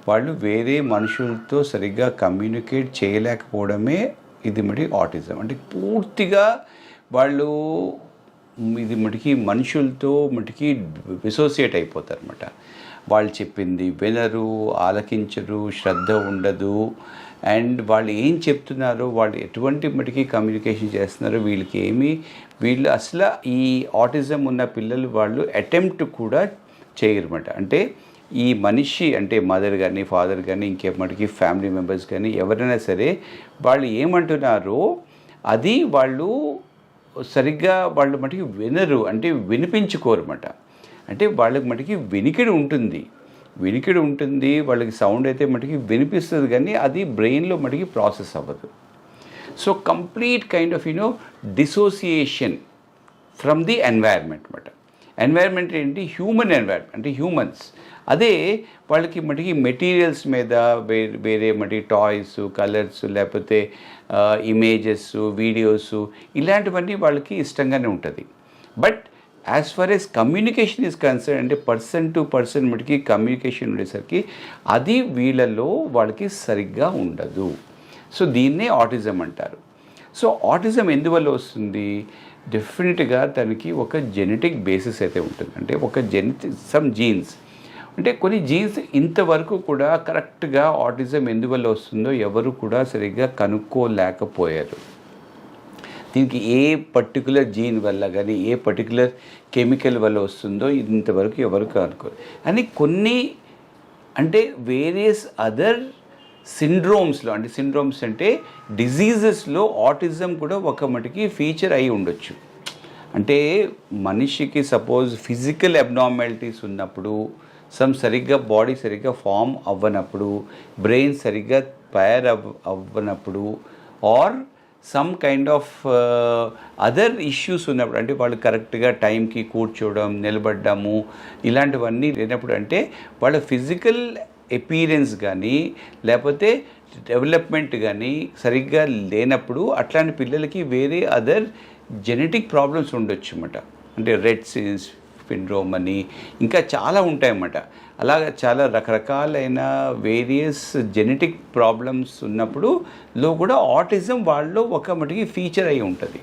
వాళ్ళు వేరే మనుషులతో సరిగ్గా కమ్యూనికేట్ చేయలేకపోవడమే ఇది మటుకి ఆటిజం. అంటే పూర్తిగా వాళ్ళు ఇది మటుకి మనుషులతో మటుకి అసోసియేట్ అయిపోతారన్నమాట. వాళ్ళు చెప్పింది వినరు, ఆలకించరు, శ్రద్ధ ఉండదు. అండ్ వాళ్ళు ఏం చెప్తున్నారో, వాళ్ళు ఎటువంటి మటుకి కమ్యూనికేషన్ చేస్తున్నారో వీళ్ళు అసలు ఈ ఆటిజం ఉన్న పిల్లలు వాళ్ళు అటెంప్ట్ కూడా చేయరన్నమాట. అంటే ఈ మనిషి అంటే మదర్ కానీ ఫాదర్ కానీ ఇంకేమటికి ఫ్యామిలీ మెంబర్స్ కానీ ఎవరైనా సరే వాళ్ళు ఏమంటున్నారో అది వాళ్ళు సరిగ్గా వాళ్ళు మటుకి వినరు, అంటే వినిపించుకోరన్నమాట. అంటే వాళ్ళకి మటుకి వినికిడి ఉంటుంది, వాళ్ళకి సౌండ్ అయితే మటుకి వినిపిస్తుంది కానీ అది బ్రెయిన్లో మటుకి ప్రాసెస్ అవ్వదు. So complete kind of dissociation from the environment అన్నమాట. ఎన్వైర్న్మెంట్ ఏంటి? హ్యూమన్ ఎన్వైర్న్మెంట్ అంటే హ్యూమన్స్. అదే వాళ్ళకి మటుకి మెటీరియల్స్ మీద వేరే మటుకి టాయ్స్, కలర్స్, లేకపోతే ఇమేజెస్, వీడియోస్ ఇలాంటివన్నీ వాళ్ళకి ఇష్టంగానే ఉంటుంది. But as far as communication is concern అంటే పర్సన్ టు పర్సన్ మటుకి కమ్యూనికేషన్ ఉండేసరికి అది వీళ్ళలో వాళ్ళకి సరిగ్గా ఉండదు. సో దీన్నే ఆటిజం అంటారు. సో ఆటిజం ఎందువల్ల వస్తుంది? డెఫినెట్గా తనకి ఒక జెనెటిక్ బేసిస్ అయితే ఉంటుంది. అంటే ఒక సమ్ జీన్స్, అంటే కొన్ని జీన్స్ ఇంతవరకు కూడా కరెక్ట్గా ఆటిజం ఎందువల్ల వస్తుందో ఎవరు కూడా సరిగ్గా కనుక్కోలేకపోయారు. దీనికి ఏ పర్టికులర్ జీన్ వల్ల కానీ ఏ పర్టికులర్ కెమికల్ వల్ల వస్తుందో ఇంతవరకు ఎవరికి అనుకోరు. అని కొన్ని అంటే వేరియస్ అదర్ సిండ్రోమ్స్లో, అంటే సిండ్రోమ్స్ అంటే డిజీజెస్లో ఆటిజం కూడా ఒక మటుకి ఫీచర్ అయి ఉండొచ్చు. అంటే మనిషికి సపోజ్ ఫిజికల్ అబ్నార్మాలిటీస్ ఉన్నప్పుడు, సరిగ్గా బాడీ సరిగ్గా ఫామ్ అవ్వనప్పుడు, బ్రెయిన్ సరిగ్గా అవ్వనప్పుడు, or some kind of other issues ఉన్నప్పుడు, అంటే వాళ్ళు కరెక్ట్గా టైంకి కూర్చోవడం, నిలబడ్డము ఇలాంటివన్నీ లేనప్పుడు, అంటే వాళ్ళ ఫిజికల్ అపీరెన్స్ కానీ లేకపోతే డెవలప్మెంట్ కానీ సరిగ్గా లేనప్పుడు అట్లాంటి పిల్లలకి వేరే అదర్ జెనెటిక్ ప్రాబ్లమ్స్ ఉండొచ్చు అన్నమాట. అంటే రెడ్ సిండ్రోమ్ అని ఇంకా చాలా ఉంటాయన్నమాట. అలాగ చాలా రకరకాలైన వేరియస్ జెనెటిక్ ప్రాబ్లమ్స్ ఉన్నప్పుడు కూడా ఆటిజం వాళ్ళలో ఒక మటుకి ఫీచర్ అయి ఉంటుంది.